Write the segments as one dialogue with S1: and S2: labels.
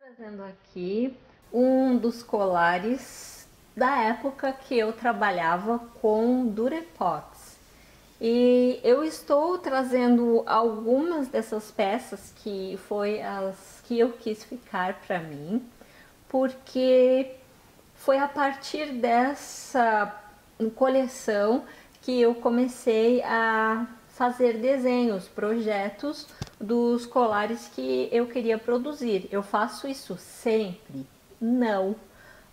S1: Trazendo aqui um dos colares da época que eu trabalhava com Durepox. E eu estou trazendo algumas dessas peças que foi as que eu quis ficar para mim, porque foi a partir dessa coleção que eu comecei a fazer desenhos, projetos dos colares que eu queria produzir. Eu faço isso sempre? Não.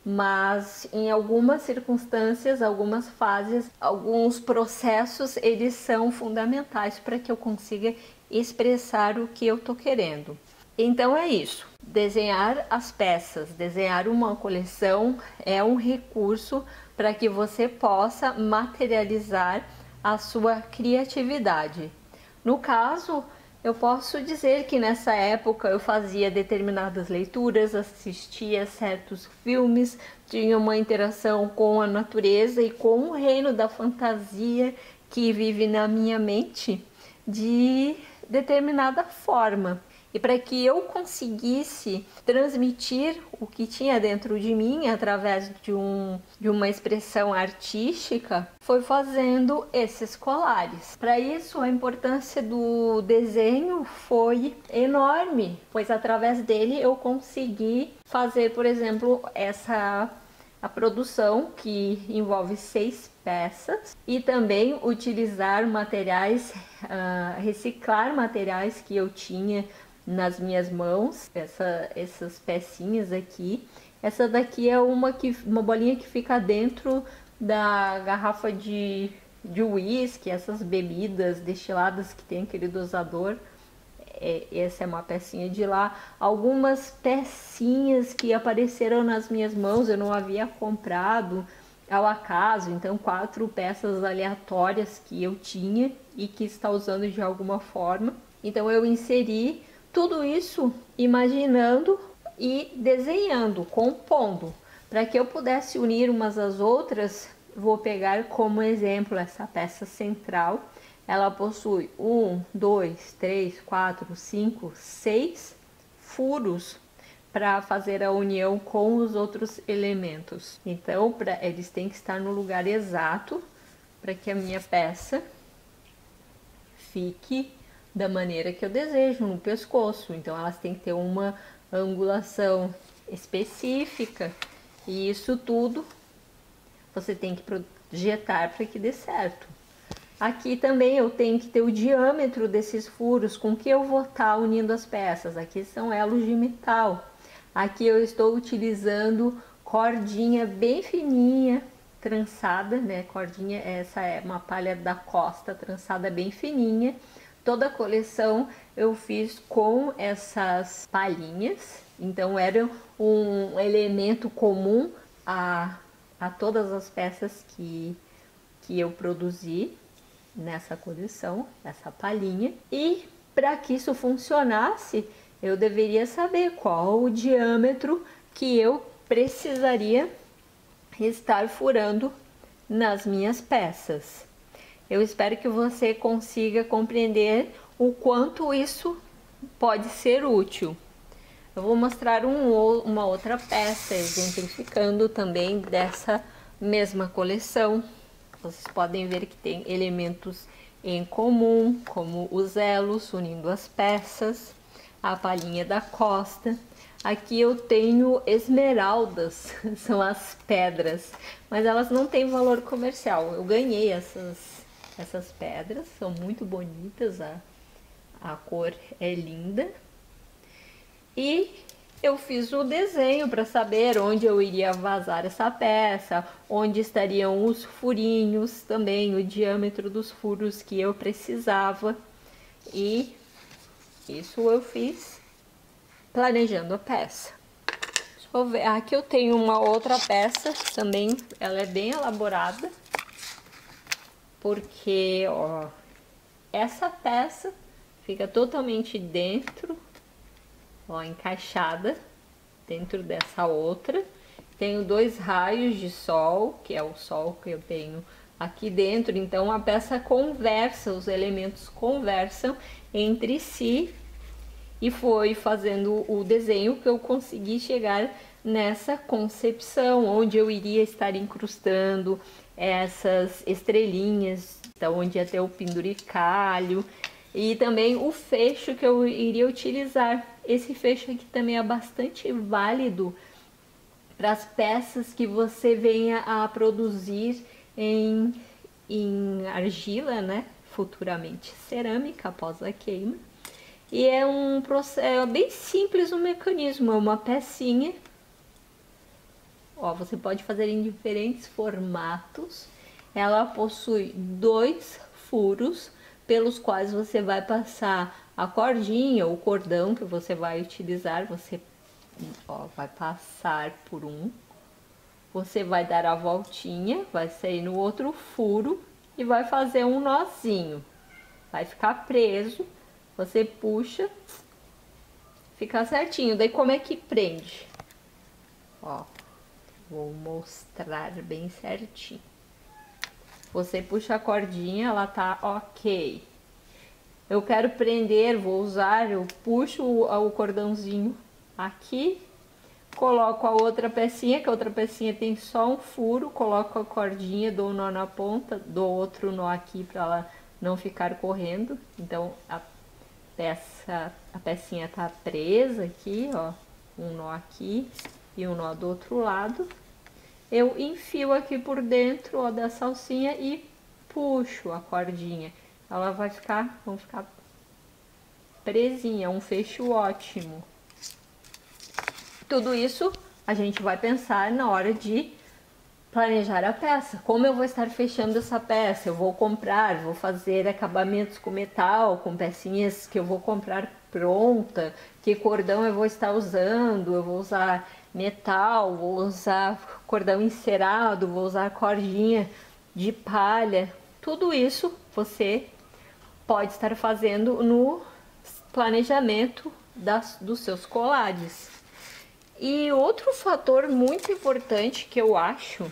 S1: Mas em algumas circunstâncias, algumas fases, alguns processos, eles são fundamentais para que eu consiga expressar o que eu tô querendo. Então é isso. Desenhar as peças, desenhar uma coleção é um recurso para que você possa materializar a sua criatividade. No caso, eu posso dizer que nessa época eu fazia determinadas leituras, assistia certos filmes, tinha uma interação com a natureza e com o reino da fantasia que vive na minha mente de determinada forma. E para que eu conseguisse transmitir o que tinha dentro de mim através de uma expressão artística, foi fazendo esses colares. Para isso, a importância do desenho foi enorme, pois através dele eu consegui fazer, por exemplo, a produção, que envolve 6 peças, e também utilizar materiais, reciclar materiais que eu tinha nas minhas mãos, essas pecinhas aqui. Essa daqui é uma bolinha que fica dentro da garrafa de uísque, essas bebidas destiladas que tem aquele dosador. Essa é uma pecinha de lá. Algumas pecinhas que apareceram nas minhas mãos, eu não havia comprado ao acaso, então 4 peças aleatórias que eu tinha e que está usando de alguma forma. Então eu inseri tudo isso imaginando e desenhando, compondo. Para que eu pudesse unir umas às outras, vou pegar como exemplo essa peça central. Ela possui 1, 2, 3, 4, 5, 6 furos para fazer a união com os outros elementos. Então, eles têm que estar no lugar exato para que a minha peça fique da maneira que eu desejo, no pescoço. Então elas têm que ter uma angulação específica, e isso tudo você tem que projetar para que dê certo. Aqui também eu tenho que ter o diâmetro desses furos com que eu vou estar unindo as peças. Aqui são elos de metal. Aqui eu estou utilizando cordinha bem fininha, trançada, né? Cordinha, essa é uma palha da Costa, trançada bem fininha. Toda a coleção eu fiz com essas palhinhas, então era um elemento comum a todas as peças que eu produzi nessa coleção, essa palhinha. E para que isso funcionasse, eu deveria saber qual o diâmetro que eu precisaria estar furando nas minhas peças. Eu espero que você consiga compreender o quanto isso pode ser útil. Eu vou mostrar uma outra peça, exemplificando também dessa mesma coleção. Vocês podem ver que tem elementos em comum, como os elos unindo as peças, a palhinha da Costa. Aqui eu tenho esmeraldas, são as pedras, mas elas não têm valor comercial. Eu ganhei essas pedras, são muito bonitas, a cor é linda. E eu fiz o desenho para saber onde eu iria vazar essa peça, onde estariam os furinhos, também o diâmetro dos furos que eu precisava. E isso eu fiz planejando a peça. Deixa eu ver, aqui eu tenho uma outra peça, também ela é bem elaborada. Porque, ó, essa peça fica totalmente dentro, ó, encaixada dentro dessa outra. Tenho 2 raios de sol, que é o sol que eu tenho aqui dentro. Então a peça conversa, os elementos conversam entre si E foi fazendo o desenho que eu consegui chegar nessa concepção, onde eu iria estar incrustando essas estrelinhas, então onde ia ter o penduricalho e também o fecho que eu iria utilizar. Esse fecho aqui também é bastante válido para as peças que você venha a produzir em argila, né? Futuramente cerâmica após a queima. E é um processo bem simples o mecanismo, é uma pecinha. Ó, você pode fazer em diferentes formatos. Ela possui 2 furos pelos quais você vai passar a cordinha ou cordão que você vai utilizar. Você vai passar por um, você vai dar a voltinha, vai sair no outro furo e vai fazer um nozinho. Vai ficar preso, você puxa, fica certinho. Daí como é que prende? Ó, vou mostrar bem certinho. Você puxa a cordinha, ela tá ok. Eu quero prender, eu puxo o cordãozinho aqui, coloco a outra pecinha, que a outra pecinha tem só um furo, coloco a cordinha, dou um nó na ponta, dou outro nó aqui para ela não ficar correndo. Então a pecinha tá presa aqui, ó, um nó aqui e um nó do outro lado. Eu enfio aqui por dentro, ó, da salsinha e puxo a cordinha. Ela vai ficar, vão ficar presinha, um fecho ótimo. Tudo isso a gente vai pensar na hora de planejar a peça. Como eu vou estar fechando essa peça? Eu vou comprar, vou fazer acabamentos com metal, com pecinhas que eu vou comprar pronta, que cordão eu vou estar usando, eu vou usar metal, vou usar cordão encerado, vou usar cordinha de palha. Tudo isso você pode estar fazendo no planejamento dos seus colares. E outro fator muito importante que eu acho,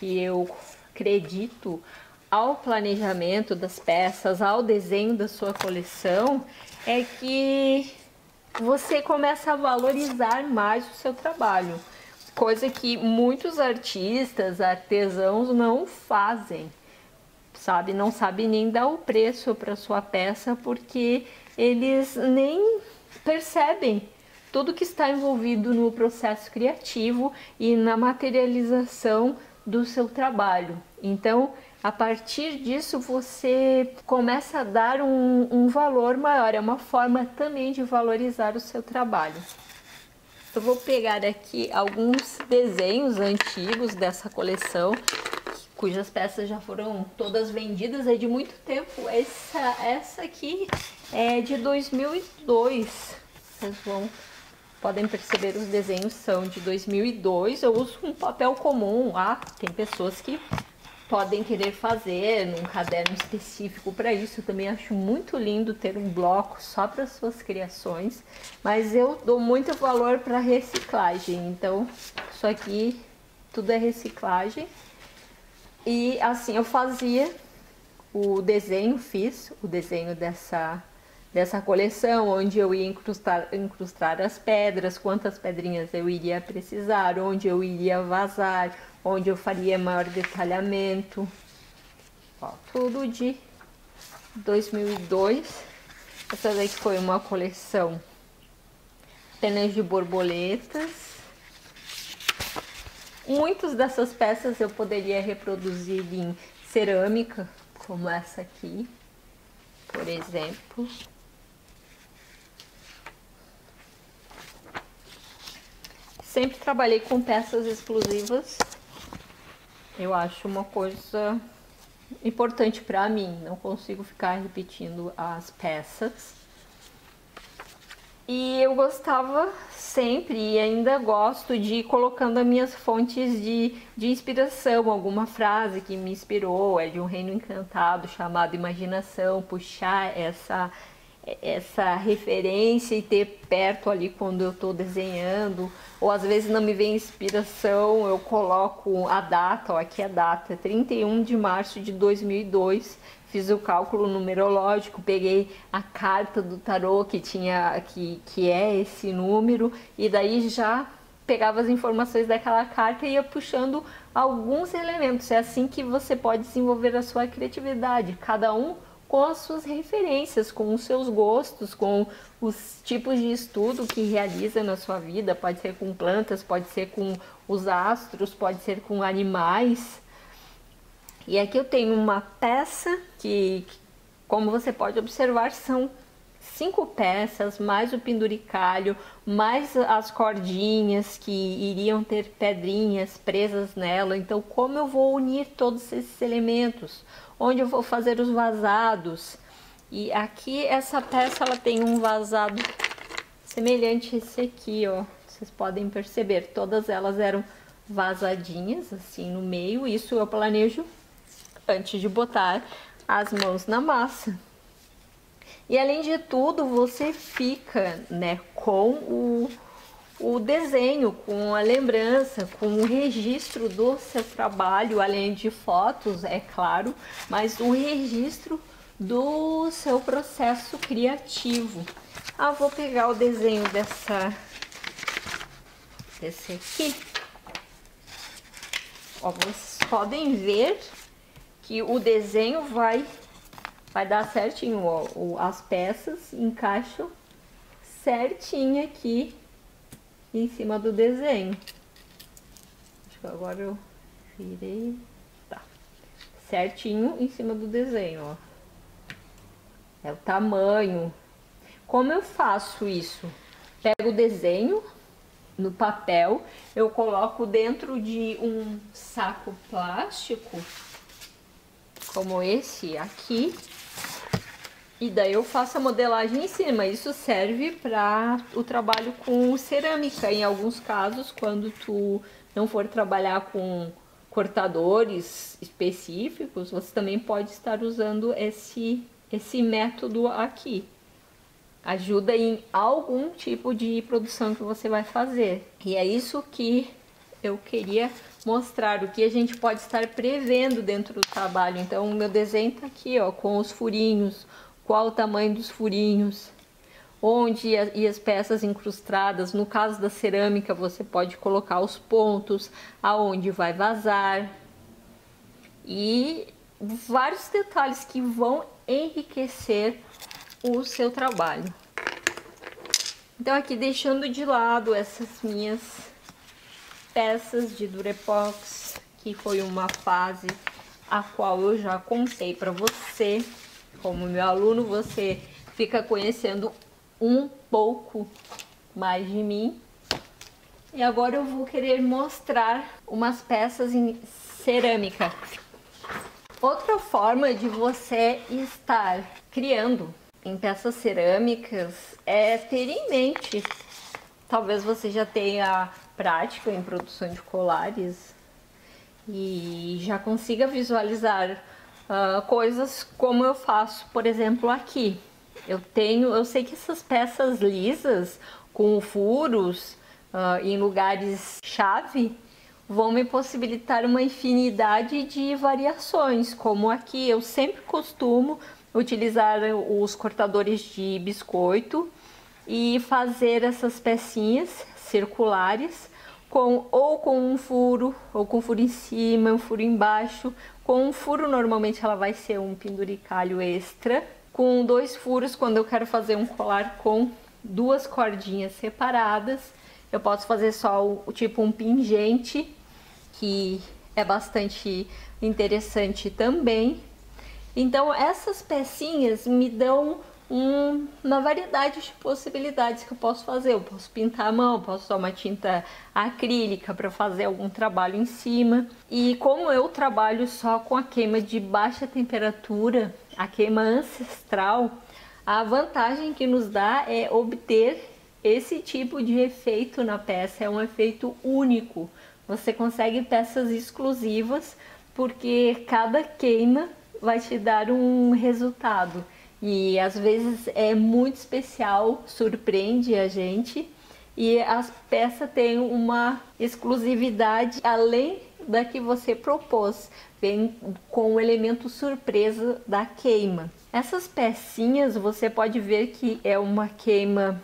S1: que eu acredito ao planejamento das peças, ao desenho da sua coleção, é que você começa a valorizar mais o seu trabalho, coisa que muitos artistas, artesãos não fazem, sabe? Não sabem nem dar o preço para sua peça, porque eles nem percebem tudo que está envolvido no processo criativo e na materialização do seu trabalho. Então, a partir disso, você começa a dar um valor maior, é uma forma também de valorizar o seu trabalho. Eu vou pegar aqui alguns desenhos antigos dessa coleção, cujas peças já foram todas vendidas, é de muito tempo. Essa aqui é de 2002, vocês podem perceber, os desenhos são de 2002. Eu uso um papel comum. Tem pessoas que podem querer fazer num caderno específico para isso. Eu também acho muito lindo ter um bloco só para suas criações, mas eu dou muito valor para reciclagem. Então, isso aqui tudo é reciclagem. E assim eu fazia o desenho, fiz o desenho dessa coleção, onde eu ia incrustar as pedras, quantas pedrinhas eu iria precisar, onde eu iria vazar, onde eu faria maior detalhamento. Ó, tudo de 2002. Essa daqui foi uma coleção apenas de borboletas. Muitas dessas peças eu poderia reproduzir em cerâmica, como essa aqui, por exemplo. Sempre trabalhei com peças exclusivas. Eu acho uma coisa importante para mim. Não consigo ficar repetindo as peças. E eu gostava sempre e ainda gosto de ir colocando as minhas fontes de inspiração. Alguma frase que me inspirou, é de um reino encantado chamado imaginação, puxar essa referência e ter perto ali quando eu estou desenhando. Ou às vezes não me vem inspiração, eu coloco a data, ó, aqui a data, 31 de março de 2002, fiz o cálculo numerológico, peguei a carta do tarô que é esse número, e daí já pegava as informações daquela carta e ia puxando alguns elementos. É assim que você pode desenvolver a sua criatividade, cada um com as suas referências, com os seus gostos, com os tipos de estudo que realiza na sua vida. Pode ser com plantas, pode ser com os astros, pode ser com animais. E aqui eu tenho uma peça que, como você pode observar, são 5 peças, mais o penduricalho, mais as cordinhas que iriam ter pedrinhas presas nela. Então, como eu vou unir todos esses elementos? Onde eu vou fazer os vazados? E aqui essa peça ela tem um vazado semelhante a esse aqui, ó. Vocês podem perceber, todas elas eram vazadinhas assim no meio. Isso eu planejo antes de botar as mãos na massa. E além de tudo, você fica, né, com o desenho, com a lembrança, com o registro do seu trabalho, além de fotos, é claro, mas um registro do seu processo criativo. Vou pegar o desenho desse aqui. Ó, vocês podem ver que o desenho vai dar certinho, ó, as peças encaixam certinho aqui em cima do desenho. Acho que agora eu virei, tá, certinho em cima do desenho, ó. É o tamanho. Como eu faço isso? Pego o desenho no papel, eu coloco dentro de um saco plástico, como esse aqui, e daí eu faço a modelagem em cima. Isso serve para o trabalho com cerâmica. Em alguns casos, quando tu não for trabalhar com cortadores específicos, você também pode estar usando esse método aqui. Ajuda em algum tipo de produção que você vai fazer. E é isso que eu queria mostrar, o que a gente pode estar prevendo dentro do trabalho. Então, o meu desenho tá aqui, ó, com os furinhos, qual o tamanho dos furinhos, onde e as peças incrustadas. No caso da cerâmica, você pode colocar os pontos, aonde vai vazar, e vários detalhes que vão enriquecer o seu trabalho. Então, aqui deixando de lado essas minhas peças de Durepox, que foi uma fase a qual eu já contei para você. Como meu aluno, você fica conhecendo um pouco mais de mim. E agora eu vou querer mostrar umas peças em cerâmica. Outra forma de você estar criando em peças cerâmicas é ter em mente, talvez você já tenha prática em produção de colares e já consiga visualizar coisas como eu faço, por exemplo, aqui. Eu sei que essas peças lisas com furos em lugares chave vão me possibilitar uma infinidade de variações, como aqui eu sempre costumo utilizar os cortadores de biscoito e fazer essas pecinhas circulares ou com um furo, ou com um furo em cima, um furo embaixo. Com um furo, normalmente ela vai ser um penduricalho extra. Com 2 furos, quando eu quero fazer um colar com 2 cordinhas separadas, eu posso fazer só o tipo um pingente, que é bastante interessante também. Então, essas pecinhas me dão uma variedade de possibilidades que eu posso fazer. Eu posso pintar a mão, posso usar uma tinta acrílica para fazer algum trabalho em cima. E como eu trabalho só com a queima de baixa temperatura, a queima ancestral, a vantagem que nos dá é obter esse tipo de efeito na peça. É um efeito único. Você consegue peças exclusivas porque cada queima vai te dar um resultado. E às vezes é muito especial, surpreende a gente. E as peças têm uma exclusividade além da que você propôs, vem com o elemento surpresa da queima. Essas pecinhas você pode ver que é uma queima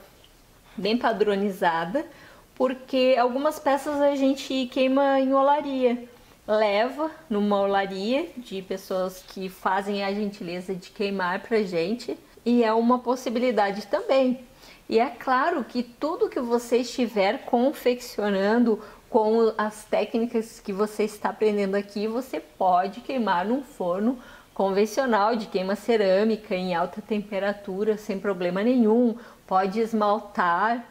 S1: bem padronizada, porque algumas peças a gente queima em olaria, leva numa olaria de pessoas que fazem a gentileza de queimar pra gente, e é uma possibilidade também. E é claro que tudo que você estiver confeccionando com as técnicas que você está aprendendo aqui, você pode queimar num forno convencional de queima cerâmica em alta temperatura sem problema nenhum, pode esmaltar,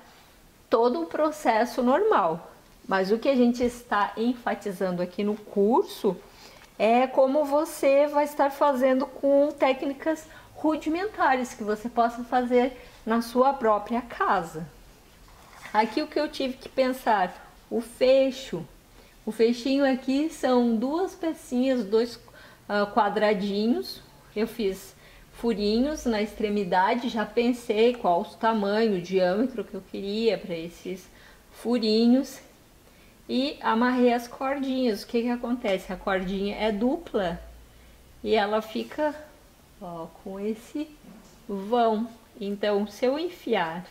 S1: todo o processo normal. Mas o que a gente está enfatizando aqui no curso é como você vai estar fazendo com técnicas rudimentares que você possa fazer na sua própria casa. Aqui o que eu tive que pensar, o fecho. O fechinho aqui são duas pecinhas, dois quadradinhos. Eu fiz furinhos na extremidade, já pensei qual o tamanho, o diâmetro que eu queria para esses furinhos e amarrei as cordinhas. O que que acontece? A cordinha é dupla e ela fica, ó, com esse vão. Então, se eu enfiar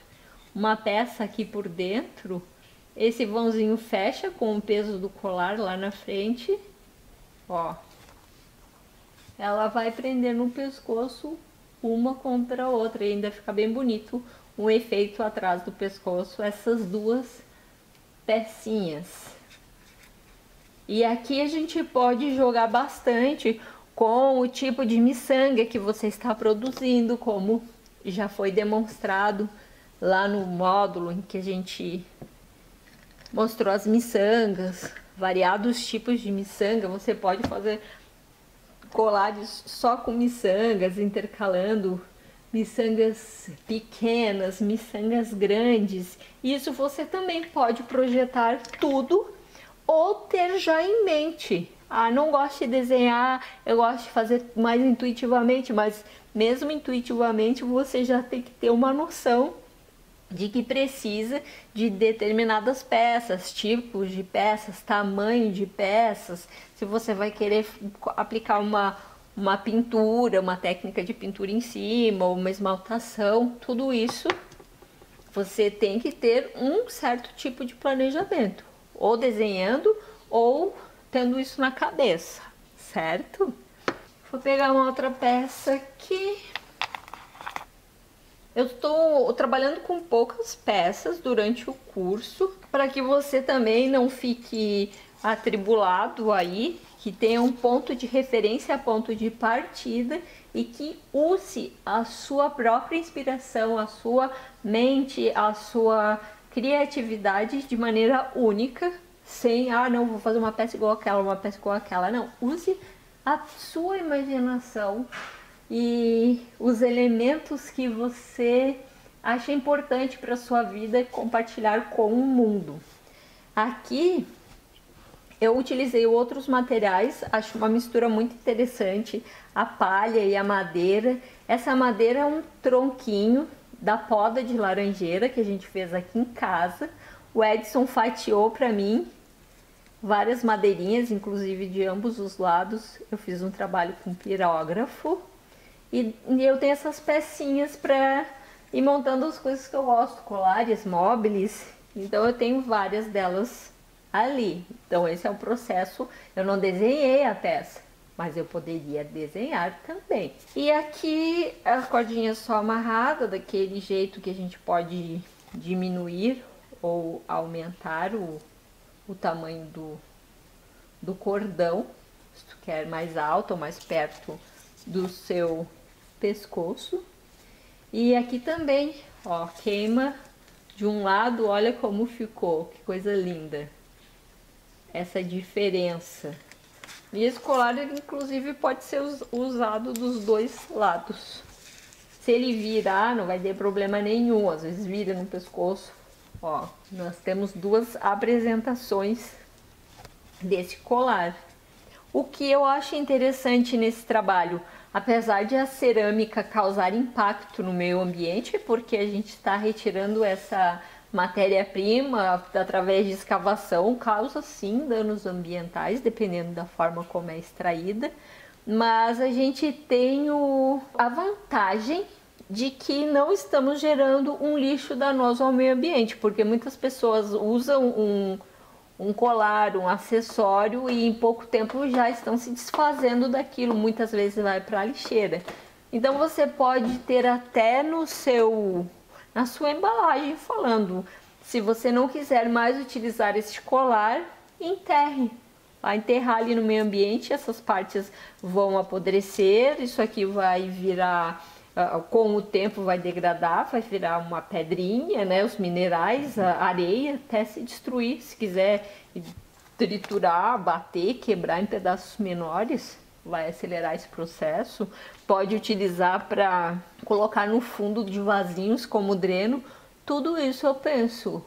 S1: uma peça aqui por dentro, esse vãozinho fecha com o peso do colar lá na frente, ó. Ela vai prender no pescoço uma contra a outra e ainda fica bem bonito um efeito atrás do pescoço, essas duas pecinhas. E aqui a gente pode jogar bastante com o tipo de miçanga que você está produzindo, como já foi demonstrado lá no módulo em que a gente mostrou as miçangas, variados tipos de miçanga. Você pode fazer colares só com miçangas, intercalando miçangas pequenas, miçangas grandes. Isso você também pode projetar tudo ou ter já em mente. Ah, não gosto de desenhar, eu gosto de fazer mais intuitivamente, mas mesmo intuitivamente você já tem que ter uma noção de que precisa de determinadas peças, tipos de peças, tamanho de peças. Se você vai querer aplicar uma pintura, uma técnica de pintura em cima, ou uma esmaltação, tudo isso você tem que ter um certo tipo de planejamento, ou desenhando ou tendo isso na cabeça, certo? Vou pegar uma outra peça aqui. Eu estou trabalhando com poucas peças durante o curso, para que você também não fique atribulado aí, que tenha um ponto de referência, ponto de partida e que use a sua própria inspiração, a sua mente, a sua criatividade de maneira única, sem, não, vou fazer uma peça igual aquela, uma peça igual aquela, não. Use a sua imaginação e os elementos que você acha importante para sua vida compartilhar com o mundo. Aqui eu utilizei outros materiais, acho uma mistura muito interessante, a palha e a madeira. Essa madeira é um tronquinho da poda de laranjeira que a gente fez aqui em casa. O Edson fatiou para mim várias madeirinhas, inclusive de ambos os lados. Eu fiz um trabalho com pirógrafo. E eu tenho essas pecinhas para ir montando as coisas que eu gosto, colares, móveis. Então eu tenho várias delas ali. Então esse é o processo. Eu não desenhei a peça, mas eu poderia desenhar também. E aqui as cordinhas só amarradas, daquele jeito que a gente pode diminuir ou aumentar o tamanho do cordão. Se tu quer mais alto ou mais perto do seu pescoço. E aqui também, ó, queima de um lado, olha como ficou, que coisa linda. Essa diferença. E esse colar, ele, inclusive, pode ser usado dos dois lados. Se ele virar, não vai ter problema nenhum, às vezes vira no pescoço. Ó, nós temos duas apresentações desse colar. O que eu acho interessante nesse trabalho, apesar de a cerâmica causar impacto no meio ambiente, porque a gente está retirando essa matéria-prima através de escavação causa sim danos ambientais, dependendo da forma como é extraída, mas a gente tem a vantagem de que não estamos gerando um lixo danoso ao meio ambiente, porque muitas pessoas usam um colar, um acessório e em pouco tempo já estão se desfazendo daquilo, muitas vezes vai para a lixeira. Então você pode ter até na sua embalagem falando, se você não quiser mais utilizar este colar, enterre. Vai enterrar ali no meio ambiente, essas partes vão apodrecer, isso aqui vai virar, com o tempo vai degradar, vai virar uma pedrinha, né? Os minerais, a areia, até se destruir. Se quiser triturar, bater, quebrar em pedaços menores, vai acelerar esse processo. Pode utilizar para colocar no fundo de vasinhos como dreno. Tudo isso eu penso.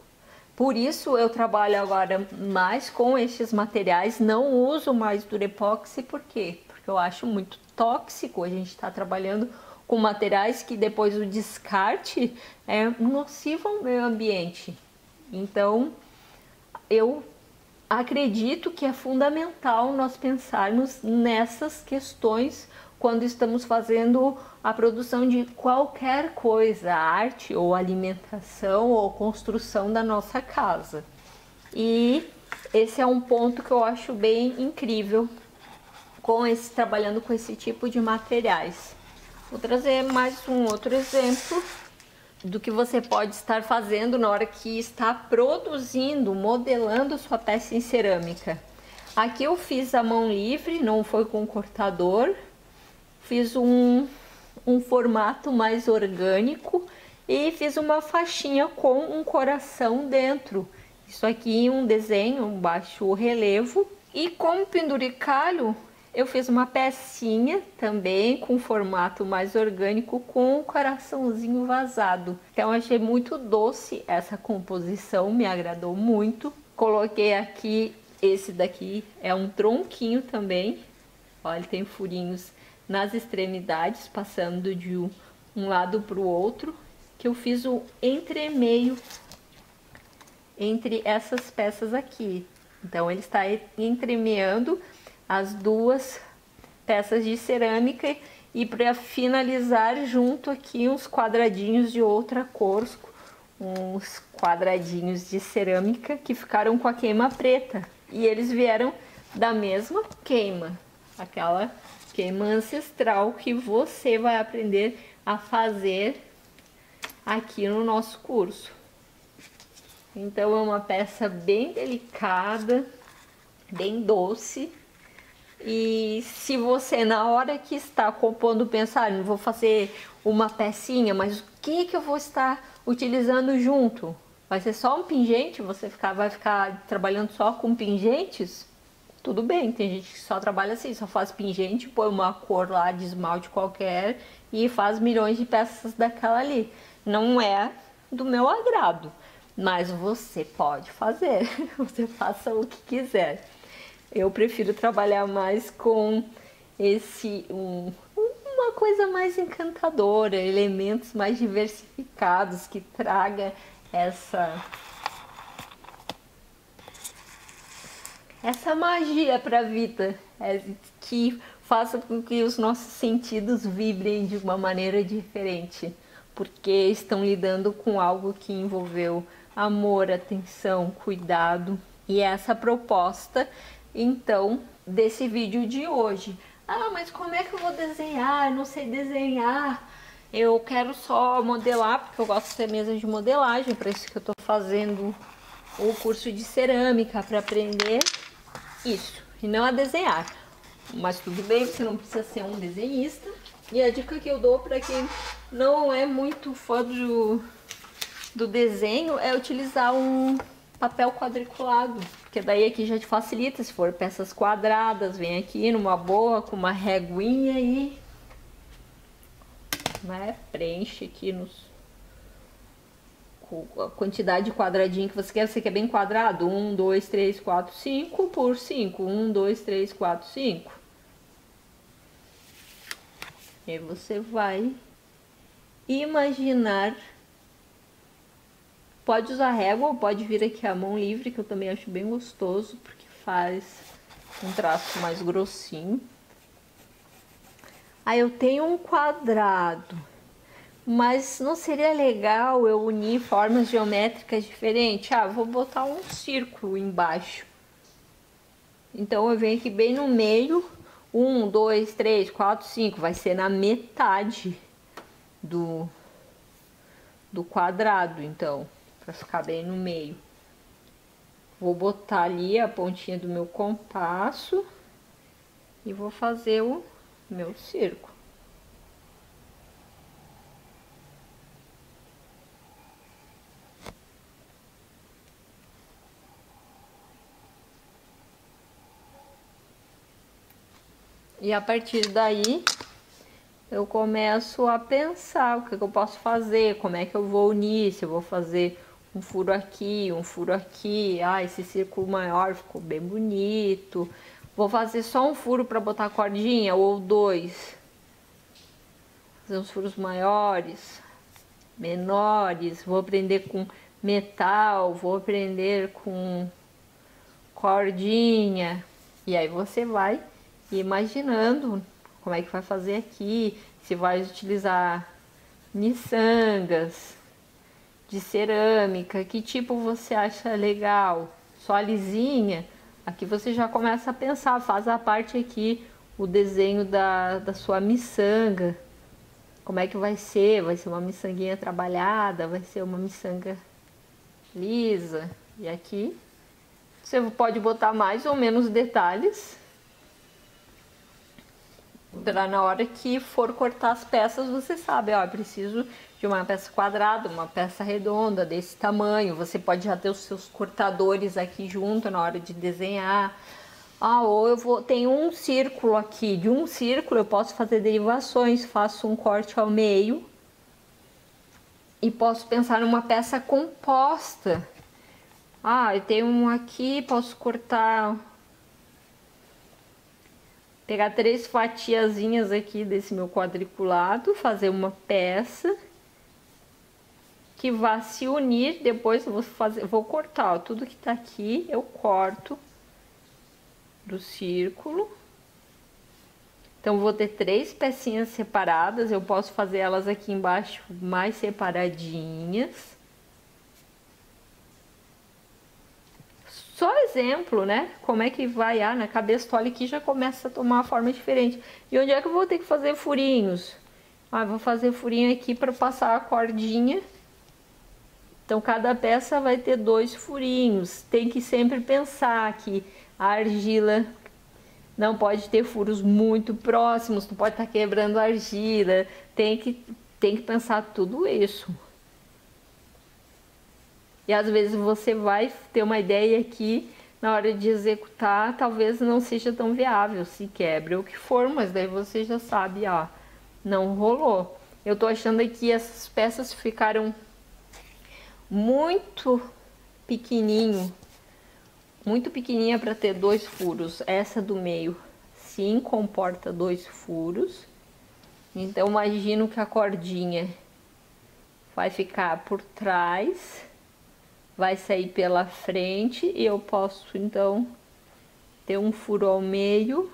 S1: Por isso eu trabalho agora mais com estes materiais, não uso mais Durepoxi, por quê? Porque eu acho muito tóxico, a gente está trabalhando com materiais que depois o descarte é nocivo ao meio ambiente. Então, eu acredito que é fundamental nós pensarmos nessas questões quando estamos fazendo a produção de qualquer coisa, arte ou alimentação ou construção da nossa casa. E esse é um ponto que eu acho bem incrível trabalhando com esse tipo de materiais. Vou trazer mais um outro exemplo do que você pode estar fazendo na hora que está produzindo, modelando sua peça em cerâmica. Aqui eu fiz a mão livre, não foi com cortador. Fiz um formato mais orgânico e fiz uma faixinha com um coração dentro. Isso aqui um desenho, um baixo relevo. E com penduricalho eu fiz uma pecinha também com formato mais orgânico com um coraçãozinho vazado. Então achei muito doce essa composição, me agradou muito. Coloquei aqui, esse daqui é um tronquinho também. Olha, ele tem furinhos nas extremidades, passando de um lado para o outro, que eu fiz o entremeio entre essas peças aqui. Então ele está entremeando as duas peças de cerâmica e para finalizar junto aqui uns quadradinhos de outra cor, uns quadradinhos de cerâmica que ficaram com a queima preta e eles vieram da mesma queima, aquela queima ancestral que você vai aprender a fazer aqui no nosso curso. Então é uma peça bem delicada, bem doce. E se você na hora que está compondo pensar, vou fazer uma pecinha, mas o que eu vou estar utilizando junto? Vai ser só um pingente? Você vai ficar trabalhando só com pingentes? Tudo bem, tem gente que só trabalha assim, só faz pingente, põe uma cor lá de esmalte qualquer e faz milhões de peças daquela ali. Não é do meu agrado, mas você pode fazer, você faça o que quiser. Eu prefiro trabalhar mais com uma coisa mais encantadora, elementos mais diversificados que traga essa magia para a vida, que faça com que os nossos sentidos vibrem de uma maneira diferente, porque estão lidando com algo que envolveu amor, atenção, cuidado. E essa proposta, então, desse vídeo de hoje. Ah, mas como é que eu vou desenhar? Eu não sei desenhar. Eu quero só modelar, porque eu gosto de ter mesa de modelagem, para isso que eu estou fazendo o curso de cerâmica, para aprender isso, e não a desenhar. Mas tudo bem, você não precisa ser um desenhista. E a dica que eu dou para quem não é muito fã do desenho é utilizar um papel quadriculado, porque daí aqui já te facilita. Se for peças quadradas, vem aqui numa boa com uma reguinha e preenche aqui com a quantidade de quadradinho que você quer. Você quer bem quadrado? 1, 2, 3, 4, 5 por 5. 1, 2, 3, 4, 5. E aí você vai imaginar pode usar régua ou pode vir aqui a mão livre, que eu também acho bem gostoso, porque faz um traço mais grossinho. Aí eu tenho um quadrado, mas não seria legal eu unir formas geométricas diferentes? Ah, vou botar um círculo embaixo. Então eu venho aqui bem no meio, 1, 2, 3, 4, 5, vai ser na metade do quadrado, então, para ficar bem no meio. Vou botar ali a pontinha do meu compasso e vou fazer o meu círculo. E a partir daí, eu começo a pensar o que eu posso fazer, como é que eu vou unir, se eu vou fazer um furo aqui, um furo aqui. Ah, esse círculo maior ficou bem bonito. Vou fazer só um furo para botar a cordinha ou dois. Fazer uns furos maiores, menores. Vou prender com metal, vou prender com cordinha. E aí você vai imaginando como é que vai fazer aqui, se vai utilizar miçangas de cerâmica, que tipo você acha legal, só lisinha. Aqui você já começa a pensar, faz a parte aqui, o desenho da sua miçanga, como é que vai ser uma miçanguinha trabalhada, vai ser uma miçanga lisa, e aqui você pode botar mais ou menos detalhes, para na hora que for cortar as peças, você sabe, ó, eu preciso de uma peça quadrada, uma peça redonda desse tamanho. Você pode já ter os seus cortadores aqui junto na hora de desenhar. Ah, ou tenho um círculo aqui, de um círculo eu posso fazer derivações, faço um corte ao meio e posso pensar numa peça composta. Ah, eu tenho um aqui, posso cortar, pegar 3 fatiazinhas aqui desse meu quadriculado, fazer uma peça que vai se unir. Depois eu vou cortar, ó, tudo que tá aqui eu corto do círculo. Então vou ter 3 pecinhas separadas, eu posso fazer elas aqui embaixo mais separadinhas. Só exemplo, né? Como é que vai na cabeça, olha aqui, já começa a tomar uma forma diferente. E onde é que eu vou ter que fazer furinhos? Ah, vou fazer furinho aqui para passar a cordinha. Então cada peça vai ter 2 furinhos. Tem que sempre pensar que a argila não pode ter furos muito próximos, não pode estar quebrando a argila. Tem que pensar tudo isso. E às vezes você vai ter uma ideia que na hora de executar talvez não seja tão viável, se quebre ou o que for, mas daí você já sabe, ó, não rolou. Eu tô achando aqui essas peças ficaram muito pequenininha para ter 2 furos. Essa do meio sim comporta 2 furos. Então imagino que a cordinha vai ficar por trás, vai sair pela frente e eu posso então ter um furo ao meio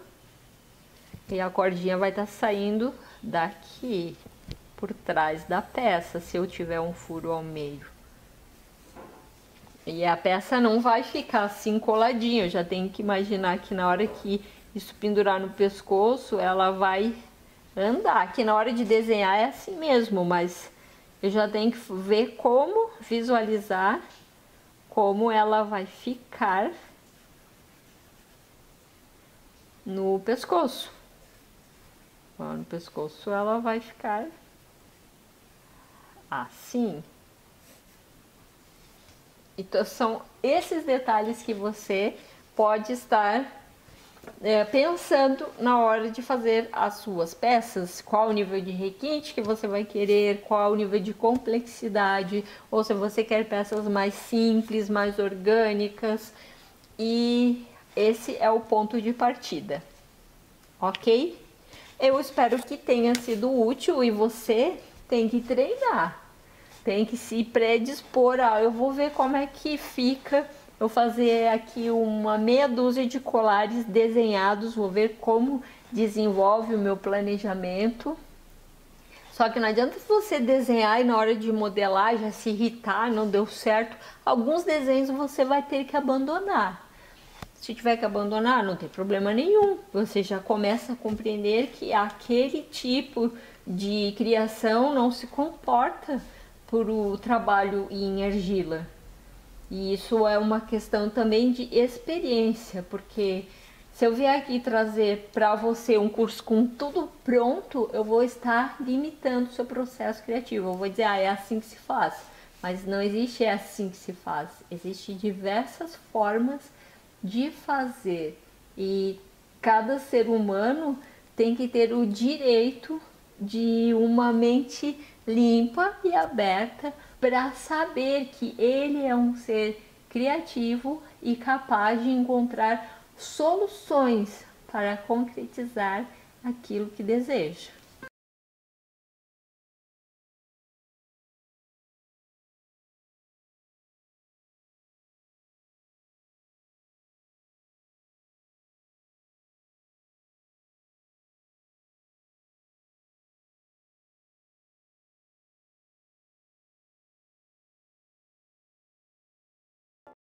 S1: e a cordinha vai estar saindo daqui por trás da peça, se eu tiver um furo ao meio. E a peça não vai ficar assim coladinha, eu já tenho que imaginar que na hora que isso pendurar no pescoço, ela vai andar. Aqui na hora de desenhar é assim mesmo, mas eu já tenho que ver como visualizar como ela vai ficar no pescoço. Ó, no pescoço ela vai ficar assim. Então são esses detalhes que você pode estar pensando na hora de fazer as suas peças, qual o nível de requinte que você vai querer, qual o nível de complexidade, ou se você quer peças mais simples, mais orgânicas, e esse é o ponto de partida, ok? Eu espero que tenha sido útil e você tem que treinar. Tem que se predispor, eu vou ver como é que fica. Eu fazer aqui uma meia dúzia de colares desenhados, vou ver como desenvolve o meu planejamento. Só que não adianta você desenhar e na hora de modelar já se irritar, não deu certo. Alguns desenhos você vai ter que abandonar. Se tiver que abandonar, não tem problema nenhum. Você já começa a compreender que aquele tipo de criação não se comporta por o trabalho em argila. E isso é uma questão também de experiência, porque se eu vier aqui trazer para você um curso com tudo pronto, eu vou estar limitando o seu processo criativo. Eu vou dizer, é assim que se faz. Mas não existe é assim que se faz. Existem diversas formas de fazer. E cada ser humano tem que ter o direito de uma mente limpa e aberta para saber que ele é um ser criativo e capaz de encontrar soluções para concretizar aquilo que deseja.